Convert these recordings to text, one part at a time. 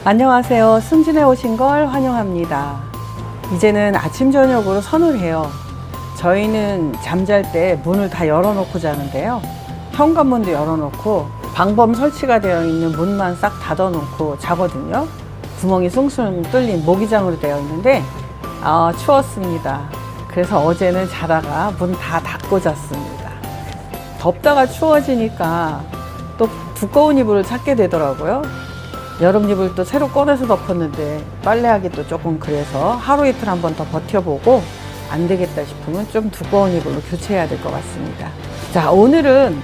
안녕하세요. 승진해 오신 걸 환영합니다. 이제는 아침 저녁으로 선을 해요. 저희는 잠잘 때 문을 다 열어놓고 자는데요. 현관문도 열어놓고 방범 설치가 되어 있는 문만 싹 닫아놓고 자거든요. 구멍이 숭숭 뚫린 모기장으로 되어 있는데 추웠습니다. 그래서 어제는 자다가 문 다 닫고 잤습니다. 덥다가 추워지니까 또 두꺼운 이불을 찾게 되더라고요. 여름 이불 또 새로 꺼내서 덮었는데 빨래하기 또 조금 그래서 하루 이틀 한번 더 버텨보고 안 되겠다 싶으면 좀 두꺼운 이불로 교체해야 될 것 같습니다. 자, 오늘은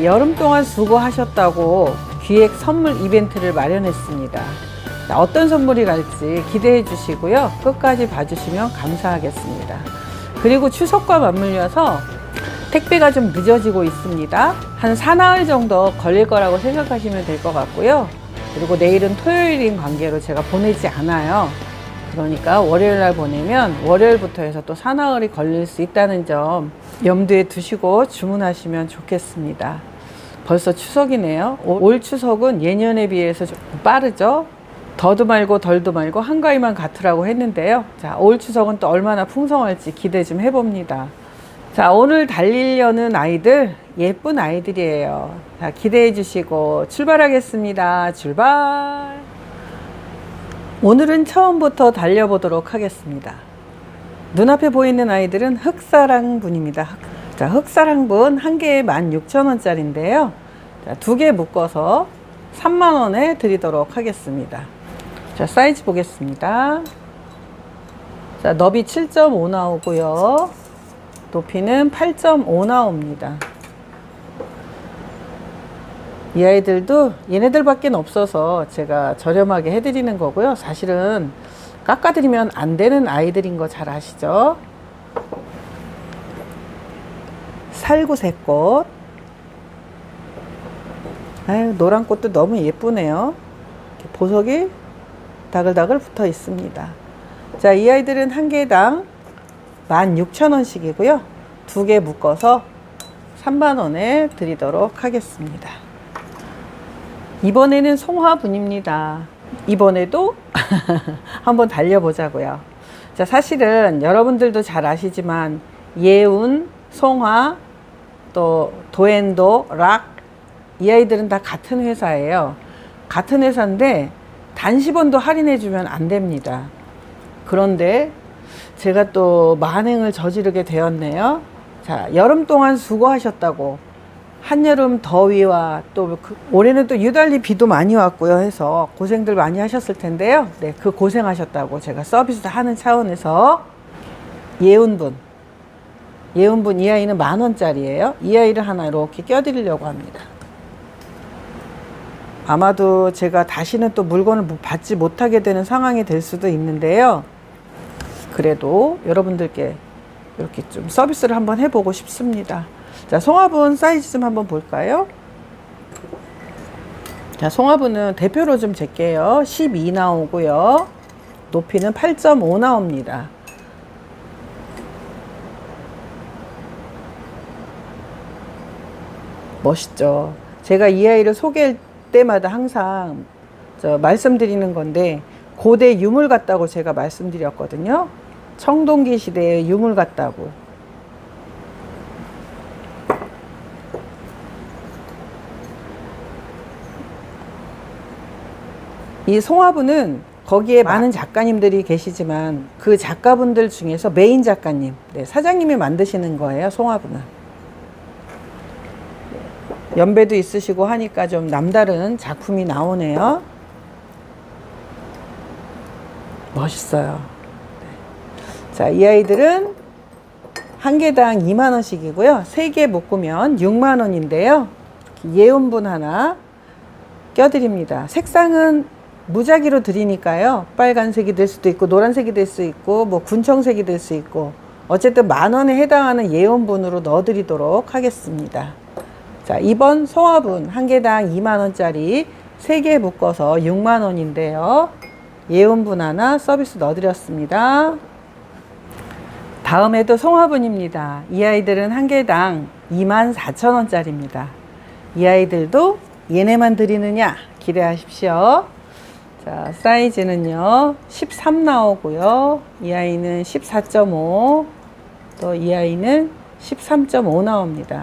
여름 동안 수고하셨다고 기획 선물 이벤트를 마련했습니다. 자, 어떤 선물이 갈지 기대해 주시고요. 끝까지 봐주시면 감사하겠습니다. 그리고 추석과 맞물려서 택배가 좀 늦어지고 있습니다. 한 사나흘 정도 걸릴 거라고 생각하시면 될 것 같고요. 그리고 내일은 토요일인 관계로 제가 보내지 않아요. 그러니까 월요일 날 보내면 월요일부터 해서 또 사나흘이 걸릴 수 있다는 점 염두에 두시고 주문하시면 좋겠습니다. 벌써 추석이네요. 올 추석은 예년에 비해서 좀 빠르죠. 더도 말고 덜도 말고 한가위만 같으라고 했는데요. 자, 올 추석은 또 얼마나 풍성할지 기대 좀 해봅니다. 자, 오늘 달리려는 아이들 예쁜 아이들이에요. 자, 기대해 주시고 출발하겠습니다. 출발! 오늘은 처음부터 달려보도록 하겠습니다. 눈앞에 보이는 아이들은 흑사랑분입니다. 자, 흑사랑분 한 개에 16,000원짜리인데요. 자, 2개 묶어서 30,000원에 드리도록 하겠습니다. 자, 사이즈 보겠습니다. 자, 너비 7.5 나오고요. 높이는 8.5 나옵니다. 이 아이들도 얘네들밖에 없어서 제가 저렴하게 해드리는 거고요. 사실은 깎아드리면 안 되는 아이들인 거 잘 아시죠? 살구새꽃. 아유, 노란 꽃도 너무 예쁘네요. 이렇게 보석이 다글다글 붙어 있습니다. 자, 이 아이들은 한 개당 16,000원씩이고요. 2개 묶어서 30,000원에 드리도록 하겠습니다. 이번에는 송화분입니다. 이번에도 한번 달려보자고요. 자, 사실은 여러분들도 잘 아시지만 예운, 송화, 또 도엔도, 락, 이 아이들은 다 같은 회사예요. 같은 회사인데 단시번도 할인해주면 안 됩니다. 그런데 제가 또 만행을 저지르게 되었네요. 자, 여름 동안 수고하셨다고 한여름 더위와 또 올해는 또 유달리 비도 많이 왔고요 해서 고생들 많이 하셨을 텐데요. 네, 그 고생하셨다고 제가 서비스 하는 차원에서 예운분 이 아이는 10,000원짜리예요. 이 아이를 하나 이렇게 껴드리려고 합니다. 아마도 제가 다시는 또 물건을 받지 못하게 되는 상황이 될 수도 있는데요. 그래도 여러분들께 이렇게 좀 서비스를 한번 해보고 싶습니다. 자, 송화분 사이즈 좀 한번 볼까요? 자, 송화분은 대표로 좀 잴게요. 12 나오고요. 높이는 8.5 나옵니다. 멋있죠? 제가 이 아이를 소개할 때마다 항상 말씀드리는 건데 고대 유물 같다고 제가 말씀드렸거든요. 청동기 시대의 유물 같다고. 이 송화분은 거기에 많은 작가님들이 계시지만 그 작가분들 중에서 메인 작가님, 사장님이 만드시는 거예요. 송화분은 연배도 있으시고 하니까 좀 남다른 작품이 나오네요. 멋있어요. 자, 이 아이들은 한 개당 20,000원씩이고요. 3개 묶으면 60,000원인데요. 예운분 하나 껴드립니다. 색상은 무작위로 드리니까요. 빨간색이 될 수도 있고 노란색이 될 수 있고 뭐 군청색이 될 수 있고 어쨌든 10,000원에 해당하는 예운분으로 넣어드리도록 하겠습니다. 자, 이번 송화분 한 개당 20,000원짜리 3개 묶어서 60,000원인데요. 예운분 하나 서비스 넣어드렸습니다. 다음에도 송화분입니다. 이 아이들은 한 개당 24,000원짜리입니다. 이 아이들도 얘네만 드리느냐 기대하십시오. 자, 자, 사이즈는요 13 나오고요. 이 아이는 14.5, 또 이 아이는 13.5 나옵니다.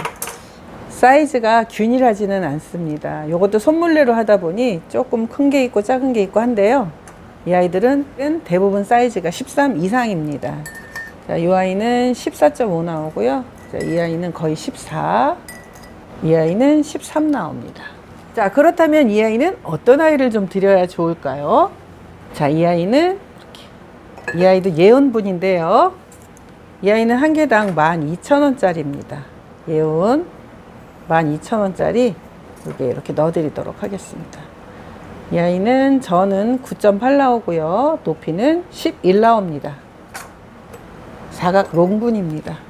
사이즈가 균일하지는 않습니다. 이것도 손물레로 하다 보니 조금 큰 게 있고 작은 게 있고 한데요. 이 아이들은 대부분 사이즈가 13 이상입니다. 자, 이 아이는 14.5 나오고요. 자, 이 아이는 거의 14, 이 아이는 13 나옵니다. 자, 그렇다면 이 아이는 어떤 아이를 좀 드려야 좋을까요? 자, 이 아이는 이렇게, 이 아이도 예온분인데요. 이 아이는 한 개당 12,000원짜리입니다. 예온 12,000원짜리 이렇게 넣어드리도록 하겠습니다. 이 아이는 저는 9.8 나오고요. 높이는 11 나옵니다. 사각 롱분입니다.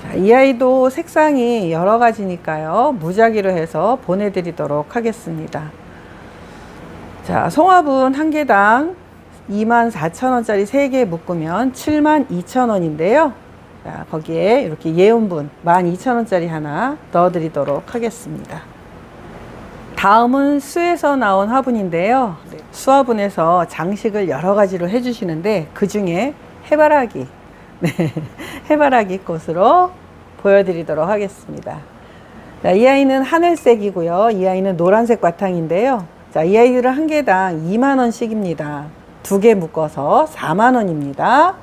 자, 이 아이도 색상이 여러 가지니까요. 무작위로 해서 보내드리도록 하겠습니다. 자, 송화분 한 개당 24,000원짜리 3개 묶으면 72,000원인데요. 자, 거기에 이렇게 예온분 12,000원짜리 하나 넣어드리도록 하겠습니다. 다음은 수에서 나온 화분인데요. 수화분에서 장식을 여러 가지로 해주시는데 그 중에 해바라기, 해바라기 꽃으로 보여드리도록 하겠습니다. 자, 이 아이는 하늘색이고요. 이 아이는 노란색 바탕인데요. 자, 이 아이들은 한 개당 2만원씩입니다. 2개 묶어서 4만원입니다.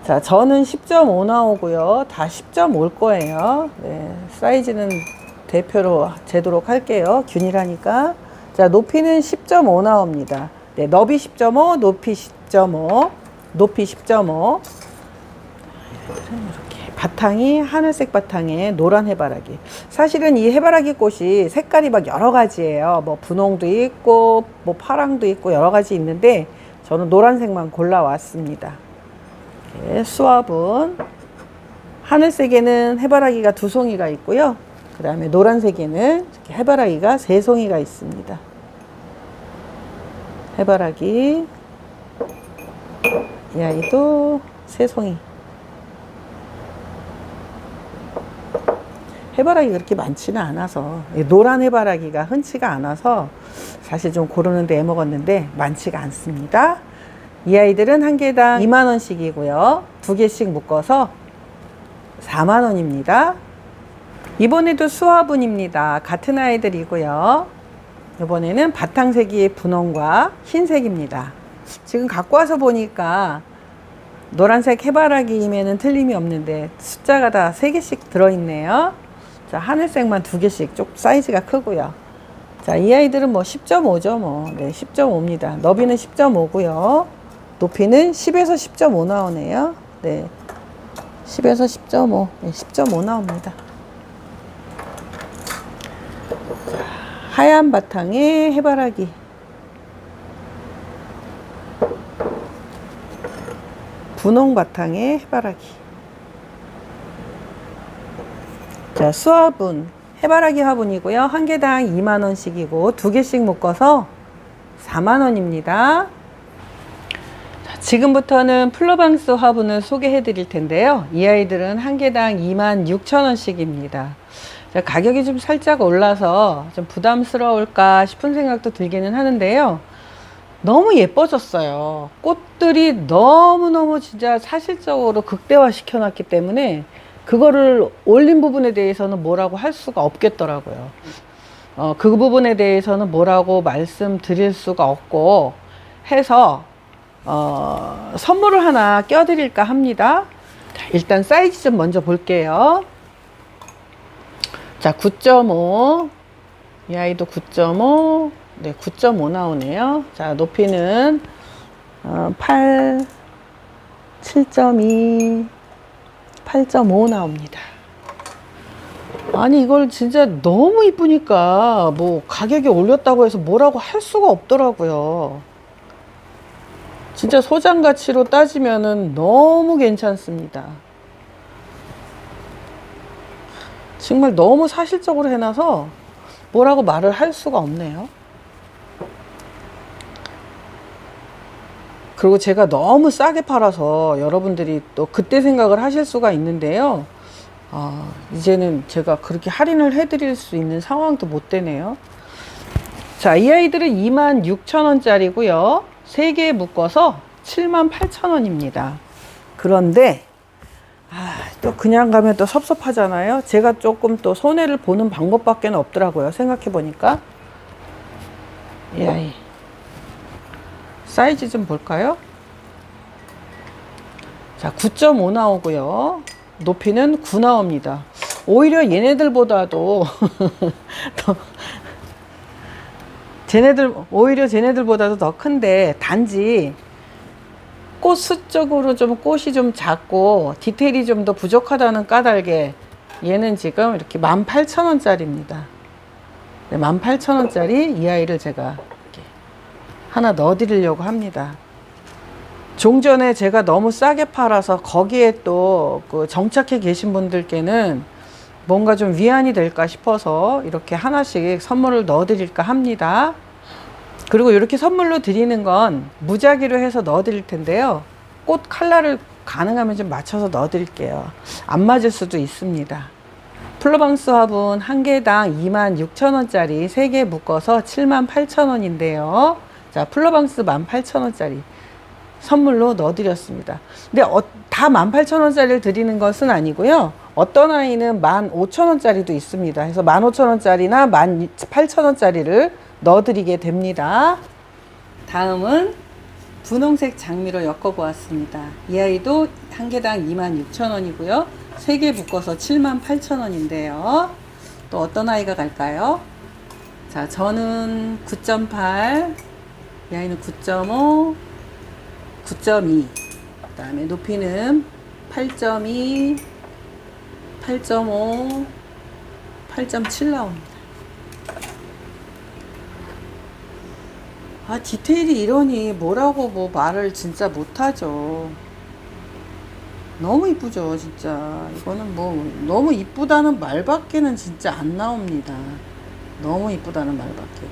자, 저는 10.5 나오고요. 다 10.5일 거예요. 네, 사이즈는 대표로 재도록 할게요. 균일하니까. 자, 높이는 10.5 나옵니다. 네, 너비 10.5, 높이 10.5, 높이 10.5. 이렇게 바탕이 하늘색 바탕에 노란 해바라기. 사실은 이 해바라기 꽃이 색깔이 막 여러 가지예요. 뭐 분홍도 있고, 뭐 파랑도 있고 여러 가지 있는데 저는 노란색만 골라왔습니다. 수화분 하늘색에는 해바라기가 2송이가 있고요. 그 다음에 노란색에는 이렇게 해바라기가 3송이가 있습니다. 해바라기 이 아이도 3송이. 해바라기가 그렇게 많지는 않아서 노란 해바라기가 흔치가 않아서 사실 좀 고르는데 애먹었는데 많지가 않습니다. 이 아이들은 한 개당 2만원씩이고요. 2개씩 묶어서 4만원입니다. 이번에도 수화분입니다. 같은 아이들이고요. 이번에는 바탕색이 분홍과 흰색입니다. 지금 갖고 와서 보니까 노란색 해바라기임에는 틀림이 없는데 숫자가 다 3개씩 들어있네요. 자, 하늘색만 2개씩 좀 사이즈가 크고요. 자, 이 아이들은 뭐 10.5죠. 뭐. 네, 10.5입니다. 너비는 10.5고요. 높이는 10에서 10.5 나오네요. 네, 10에서 10.5, 네, 10.5 나옵니다. 자, 하얀 바탕에 해바라기. 분홍 바탕에 해바라기. 자, 수화분, 해바라기 화분이고요. 한 개당 2만원씩이고 2개씩 묶어서 4만원입니다. 지금부터는 플로방스 화분을 소개해 드릴 텐데요. 이 아이들은 한 개당 26,000원씩입니다. 가격이 좀 살짝 올라서 좀 부담스러울까 싶은 생각도 들기는 하는데요. 너무 예뻐졌어요. 꽃들이 너무너무 진짜 사실적으로 극대화 시켜놨기 때문에 그거를 올린 부분에 대해서는 뭐라고 할 수가 없겠더라고요. 그 부분에 대해서는 뭐라고 말씀드릴 수가 없고 해서 선물을 하나 껴드릴까 합니다. 자, 일단 사이즈 좀 먼저 볼게요. 자, 9.5. 이 아이도 9.5. 네, 9.5 나오네요. 자, 높이는 8, 7.2, 8.5 나옵니다. 아니, 이걸 진짜 너무 이쁘니까 뭐 가격이 올렸다고 해서 뭐라고 할 수가 없더라고요. 진짜 소장 가치로 따지면은 너무 괜찮습니다. 정말 너무 사실적으로 해놔서 뭐라고 말을 할 수가 없네요. 그리고 제가 너무 싸게 팔아서 여러분들이 또 그때 생각을 하실 수가 있는데요. 이제는 제가 그렇게 할인을 해드릴 수 있는 상황도 못 되네요. 자, 이 아이들은 26,000원짜리고요. 3개 묶어서 78,000원입니다. 그런데 또 그냥 가면 또 섭섭하잖아요. 제가 조금 또 손해를 보는 방법밖에 없더라고요. 생각해 보니까. 이 아이 사이즈 좀 볼까요? 자, 9.5 나오고요. 높이는 9 나옵니다. 오히려 얘네들보다도 오히려 쟤네들보다도 더 큰데, 단지 꽃수 쪽으로 좀 꽃이 좀 작고 디테일이 좀 더 부족하다는 까닭에 얘는 지금 이렇게 18,000원짜리입니다. 18,000원짜리 이 아이를 제가 이렇게 하나 넣어 드리려고 합니다. 종전에 제가 너무 싸게 팔아서 거기에 또 그 정착해 계신 분들께는 뭔가 좀 위안이 될까 싶어서 이렇게 하나씩 선물을 넣어 드릴까 합니다. 그리고 이렇게 선물로 드리는 건 무작위로 해서 넣어 드릴 텐데요. 꽃 컬러를 가능하면 좀 맞춰서 넣어 드릴게요. 안 맞을 수도 있습니다. 플로방스 화분 한 개당 26,000원짜리 3개 묶어서 78,000원인데요. 자, 플로방스 18,000원짜리 선물로 넣어 드렸습니다. 근데 다 18,000원짜리를 드리는 것은 아니고요. 어떤 아이는 15,000원짜리도 있습니다. 그래서 15,000원짜리나 18,000원짜리를 넣어 드리게 됩니다. 다음은 분홍색 장미로 엮어 보았습니다. 이 아이도 한 개당 26,000원이고요. 3개 묶어서 78,000원인데요. 또 어떤 아이가 갈까요? 자, 저는 9.8, 이 아이는 9.5, 9.2, 그 다음에 높이는 8.2, 8.5, 8.7 나옵니다. 디테일이 이러니 뭐라고 뭐 말을 진짜 못하죠. 너무 이쁘죠, 진짜. 이거는 뭐 너무 이쁘다는 말밖에는 진짜 안 나옵니다. 너무 이쁘다는 말밖에.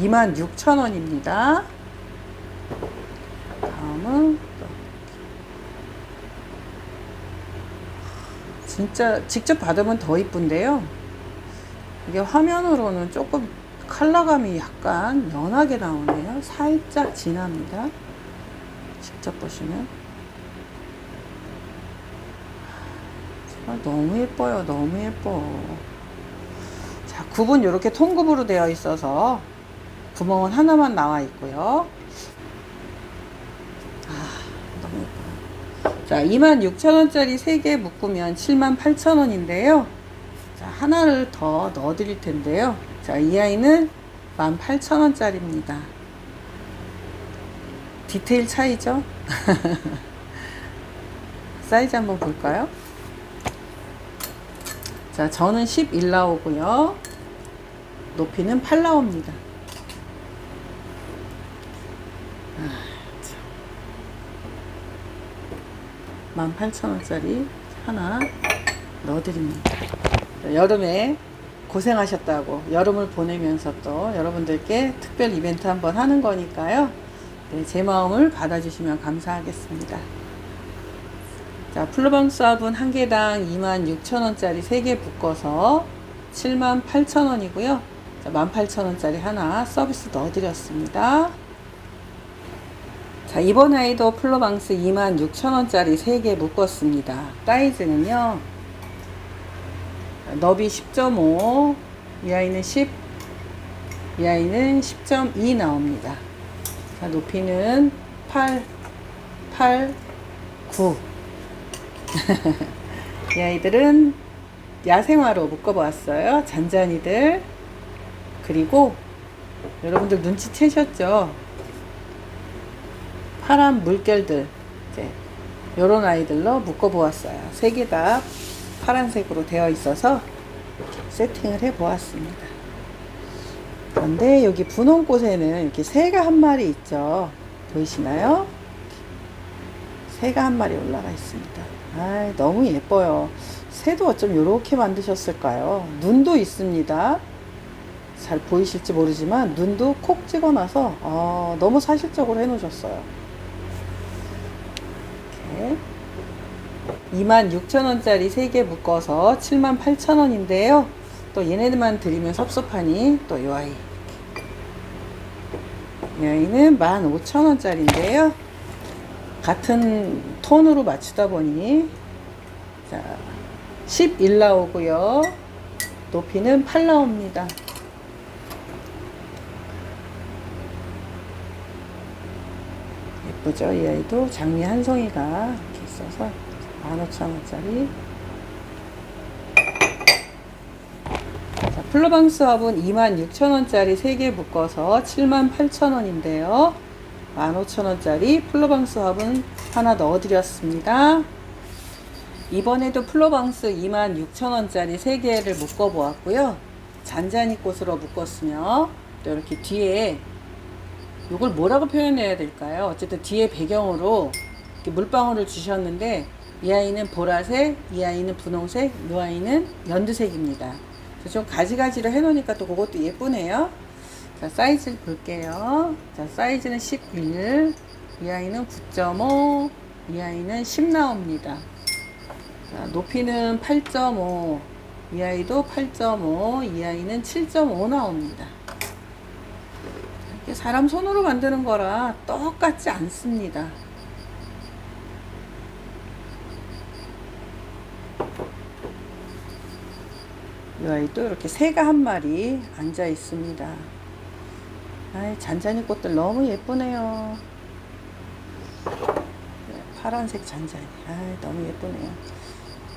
26,000원입니다. 다음은 진짜 직접 받으면 더 이쁜데요. 이게 화면으로는 조금 컬러감이 약간 연하게 나오네요. 살짝 진합니다. 직접 보시면 정말 너무 예뻐요. 너무 예뻐. 자, 굽은 이렇게 통굽으로 되어 있어서 구멍은 하나만 나와 있고요. 너무 예뻐요. 자, 26,000원짜리 3개 묶으면 78,000원인데요. 자, 하나를 더 넣어 드릴 텐데요. 자, 이 아이는 18,000원짜리입니다. 디테일 차이죠? 사이즈 한번 볼까요? 자, 저는 11 나오고요. 높이는 8 나옵니다. 18,000원짜리 하나 넣어드립니다. 여름에 고생하셨다고 여름을 보내면서 또 여러분들께 특별 이벤트 한번 하는 거니까요. 네, 제 마음을 받아주시면 감사하겠습니다. 자, 플로방스 화분 한 개당 26,000원짜리 3개 묶어서 78,000원이고요. 18,000원짜리 하나 서비스 넣어드렸습니다. 자, 이번 아이도 플로방스 26,000원짜리 3개 묶었습니다. 사이즈는요, 너비 10.5, 이 아이는 10, 이 아이는 10.2 나옵니다. 자, 높이는 8, 8, 9. 이 아이들은 야생화로 묶어보았어요. 잔잔이들. 그리고 여러분들 눈치채셨죠? 파란 물결들, 이제 요런 아이들로 묶어보았어요. 3개 다 파란색으로 되어 있어서 세팅을 해 보았습니다. 그런데 여기 분홍꽃에는 이렇게 새가 한 마리 있죠. 보이시나요? 새가 한 마리 올라가 있습니다. 너무 예뻐요. 새도 어쩜 이렇게 만드셨을까요? 눈도 있습니다. 잘 보이실지 모르지만 눈도 콕 찍어놔서 너무 사실적으로 해 놓으셨어요. 26,000원짜리 3개 묶어서 78,000원인데요. 또 얘네들만 드리면 섭섭하니 또 요 아이. 이 아이는 15,000원짜리인데요. 같은 톤으로 맞추다 보니 자, 11 나오고요. 높이는 8 나옵니다. 예쁘죠? 이 아이도 장미 한 송이가 이렇게 있어서 15,000원짜리. 자, 플로방스 화분 26,000원짜리 3개 묶어서 78,000원인데요. 15,000원짜리 플로방스 화분 하나 넣어드렸습니다. 이번에도 플로방스 26,000원짜리 3개를 묶어 보았고요. 잔잔이 꽃으로 묶었으며 또 이렇게 뒤에 이걸 뭐라고 표현해야 될까요? 어쨌든 뒤에 배경으로 이렇게 물방울을 주셨는데 이 아이는 보라색, 이 아이는 분홍색, 이 아이는 연두색입니다. 좀 가지가지로 해놓으니까 또 그것도 예쁘네요. 자, 사이즈를 볼게요. 자, 사이즈는 11, 이 아이는 9.5, 이 아이는 10 나옵니다. 자, 높이는 8.5, 이 아이도 8.5, 이 아이는 7.5 나옵니다. 이렇게 사람 손으로 만드는 거라 똑같지 않습니다. 이 아이도 이렇게 새가 한 마리 앉아 있습니다. 아이, 잔잔이 꽃들 너무 예쁘네요. 네, 파란색 잔잔이. 아이, 너무 예쁘네요.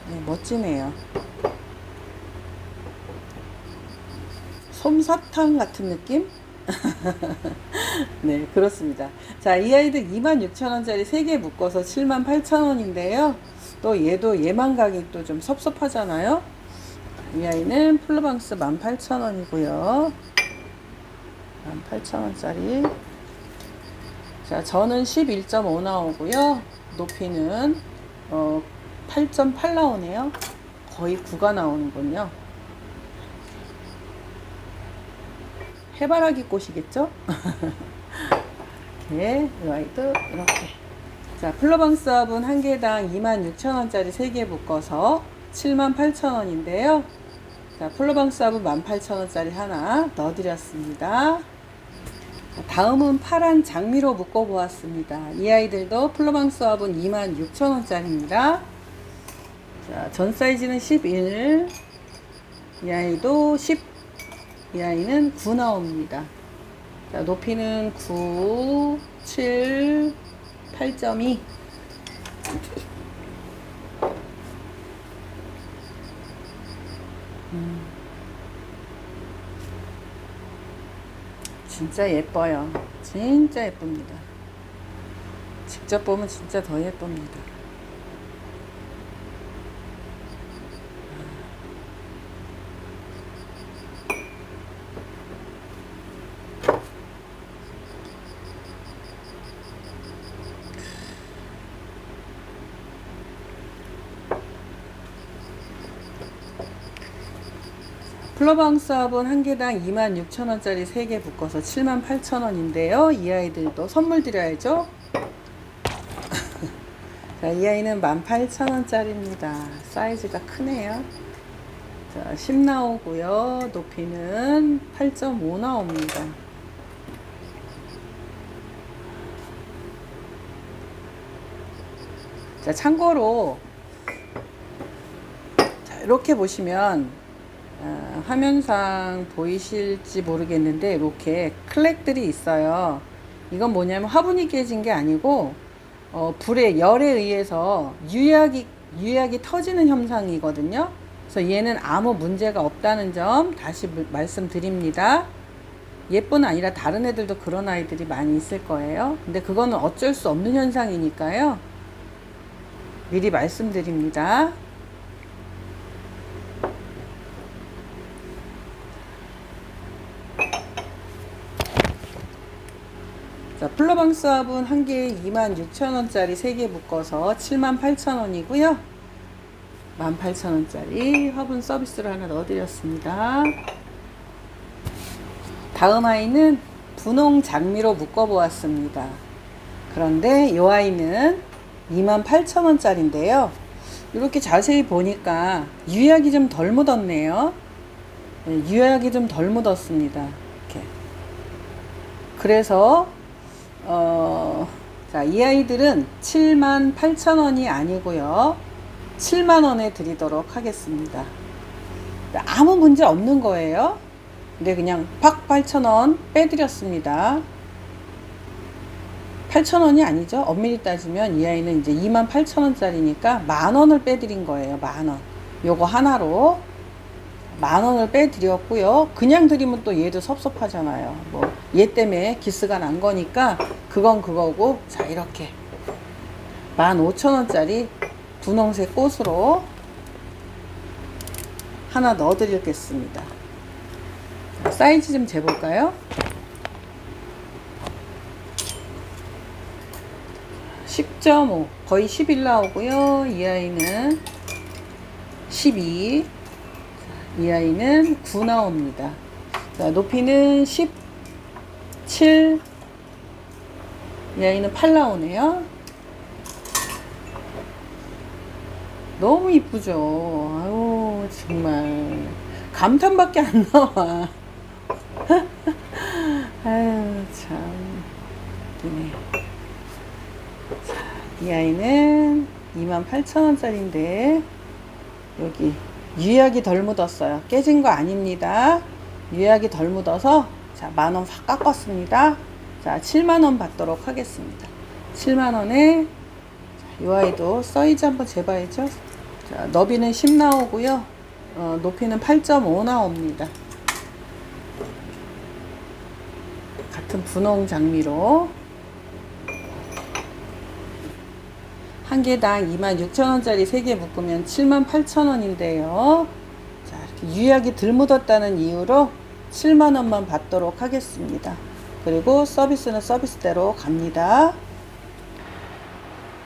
네, 멋지네요. 솜사탕 같은 느낌? 네, 그렇습니다. 자, 이 아이들 26,000원짜리 3개 묶어서 78,000원인데요. 또 얘도 얘만 가격도 좀 섭섭하잖아요. 이 아이는 플로방스 18,000원이고요. 18,000원짜리. 자, 저는 11.5 나오고요. 높이는 8.8 나오네요. 거의 9가 나오는군요. 해바라기 꽃이겠죠? 이렇게 이 아이도 이렇게. 자, 플로방스 화분 한 개당 26,000원짜리 3개 묶어서 78,000원인데요. 자, 플로방스 화분 18,000원짜리 하나 넣어드렸습니다. 다음은 파란 장미로 묶어 보았습니다. 이 아이들도 플로방스 화분 26,000원짜리입니다. 자, 전 사이즈는 11, 이 아이도 10, 이 아이는 9 나옵니다. 자, 높이는 9, 7, 8.2. 진짜 예뻐요. 진짜 예쁩니다. 직접 보면 진짜 더 예쁩니다. 플로방스 화분 한 개당 26,000원짜리 3개 묶어서 78,000원인데요. 이 아이들도 선물 드려야죠. 자, 이 아이는 18,000원짜리입니다. 사이즈가 크네요. 자, 10 나오고요. 높이는 8.5 나옵니다. 자, 참고로 자, 이렇게 보시면 화면상 보이실지 모르겠는데 이렇게 클렉들이 있어요. 이건 뭐냐면 화분이 깨진 게 아니고 불의 열에 의해서 유약이 터지는 현상이거든요. 그래서 얘는 아무 문제가 없다는 점 다시 말씀드립니다. 얘뿐 아니라 다른 애들도 그런 아이들이 많이 있을 거예요. 근데 그거는 어쩔 수 없는 현상이니까요. 미리 말씀드립니다. 자, 플로방스 화분 한 개에 26,000원짜리 3개 묶어서 78,000원이고요. 18,000원짜리 화분 서비스를 하나 넣어드렸습니다. 다음 아이는 분홍 장미로 묶어보았습니다. 그런데 이 아이는 28,000원짜리인데요. 이렇게 자세히 보니까 유약이 좀 덜 묻었네요. 유약이 좀 덜 묻었습니다. 이렇게. 그래서 자, 이 아이들은 78,000원이 아니고요, 7만원에 드리도록 하겠습니다. 아무 문제 없는 거예요. 근데 그냥 팍 8,000원 빼드렸습니다. 8,000원이 아니죠. 엄밀히 따지면 이 아이는 이제 28,000원짜리니까 만원을 빼드린 거예요. 만원. 요거 하나로 만원을 빼드렸고요. 그냥 드리면 또 얘도 섭섭하잖아요. 뭐 얘 때문에 기스가 난 거니까 그건 그거고, 자, 이렇게 15,000원짜리 분홍색 꽃으로 하나 넣어 드리겠습니다. 사이즈 좀 재볼까요? 10.5, 거의 11 나오고요. 이 아이는 12, 이 아이는 9 나옵니다. 자, 높이는 17, 이 아이는 8 나오네요. 너무 이쁘죠? 아유, 정말 감탄밖에 안 나와. 아유, 참 이쁘네. 자, 이 아이는 28,000원짜리인데 여기 유약이 덜 묻었어요. 깨진 거 아닙니다. 유약이 덜 묻어서, 자, 만원 확 깎았습니다. 자, 7만원 받도록 하겠습니다. 7만원에 이 아이도 사이즈 한번 재봐야죠. 자, 너비는 10 나오고요. 높이는 8.5 나옵니다. 같은 분홍 장미로 한 개당 26,000원짜리 3개 묶으면 78,000원인데요. 자, 이렇게 유약이 덜 묻었다는 이유로 7만원만 받도록 하겠습니다. 그리고 서비스는 서비스대로 갑니다.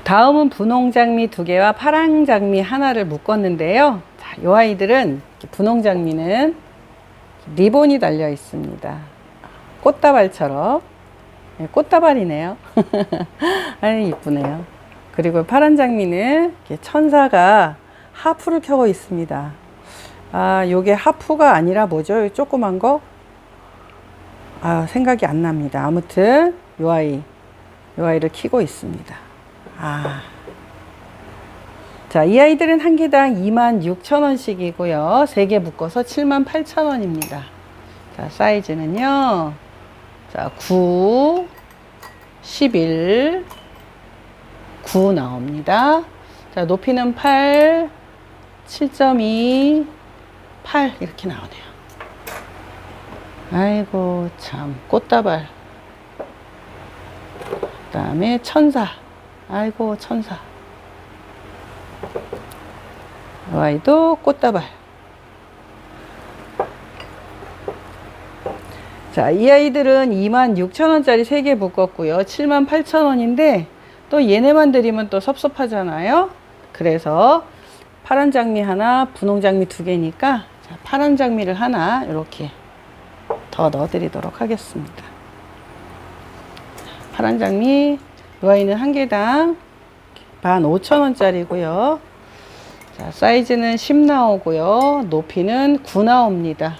다음은 분홍 장미 2개와 파랑 장미 하나를 묶었는데요. 자, 이 아이들은 분홍 장미는 리본이 달려 있습니다. 꽃다발처럼. 네, 꽃다발이네요. 아유, 이쁘네요. 그리고 파란 장미는 이렇게 천사가 하프를 켜고 있습니다. 아, 요게 하프가 아니라 뭐죠? 조그만 거? 아, 생각이 안 납니다. 아무튼 요 아이를 키고 있습니다. 아. 자, 이 아이들은 한 개당 26,000원씩이고요. 3개 묶어서 78,000원입니다. 자, 사이즈는요. 자, 9, 11, 9 나옵니다. 자, 높이는 8, 7.2, 8 이렇게 나오네요. 아이고, 참, 꽃다발. 그 다음에 천사. 아이고, 천사. 이 아이도 꽃다발. 자, 이 아이들은 26,000원짜리 3개 묶었고요. 78,000원인데 또 얘네만 드리면 또 섭섭하잖아요. 그래서 파란 장미 하나, 분홍 장미 2개니까 자, 파란 장미를 하나 이렇게 더 넣어 드리도록 하겠습니다. 파란 장미, 이 아이는 한 개당 15,000원짜리고요. 자, 사이즈는 10 나오고요. 높이는 9 나옵니다.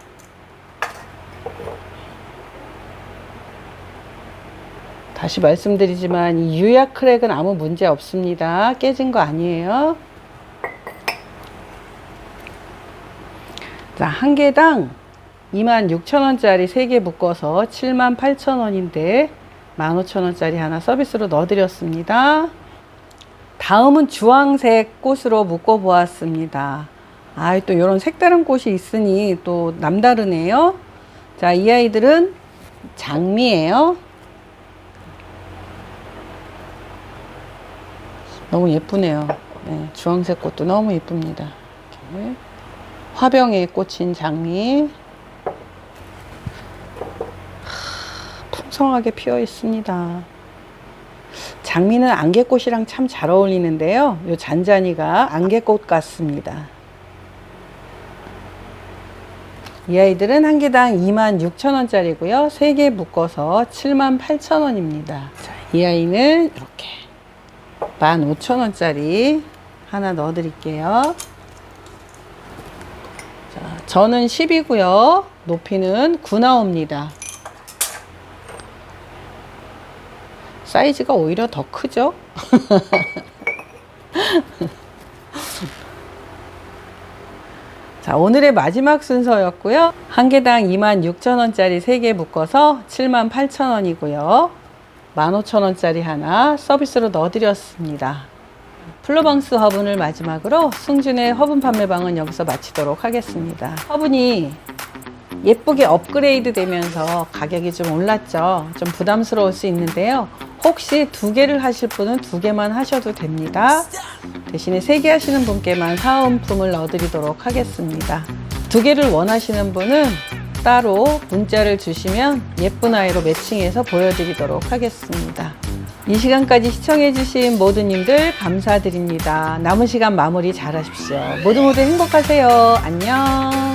다시 말씀드리지만 이 유약 크랙은 아무 문제 없습니다. 깨진 거 아니에요. 자, 한 개당 26,000원짜리 3개 묶어서 78,000원인데 15,000원짜리 하나 서비스로 넣어드렸습니다. 다음은 주황색 꽃으로 묶어 보았습니다. 아, 또 이런 색다른 꽃이 있으니 또 남다르네요. 자, 이 아이들은 장미예요. 너무 예쁘네요. 네, 주황색 꽃도 너무 예쁩니다. 이렇게. 화병에 꽂힌 장미. 풍성하게 피어 있습니다. 장미는 안개꽃이랑 참 잘 어울리는데요. 이 잔잔이가 안개꽃 같습니다. 이 아이들은 한 개당 26,000원짜리고요. 3개 묶어서 78,000원입니다. 자, 이 아이는 이렇게 15,000원짜리 하나 넣어 드릴게요. 자, 전은 10이고요. 높이는 9 나옵니다. 사이즈가 오히려 더 크죠? 자, 오늘의 마지막 순서였고요. 한 개당 26,000원짜리 3개 묶어서 78,000원이고요. 15,000원짜리 하나 서비스로 넣어드렸습니다. 플로방스 화분을 마지막으로 승준의 화분 판매방은 여기서 마치도록 하겠습니다. 화분이 예쁘게 업그레이드 되면서 가격이 좀 올랐죠. 좀 부담스러울 수 있는데요. 혹시 2개를 하실 분은 2개만 하셔도 됩니다. 대신에 3개 하시는 분께만 사은품을 넣어드리도록 하겠습니다. 2개를 원하시는 분은 따로 문자를 주시면 예쁜 아이로 매칭해서 보여드리도록 하겠습니다. 이 시간까지 시청해주신 모두님들 감사드립니다. 남은 시간 마무리 잘 하십시오. 모두 행복하세요. 안녕.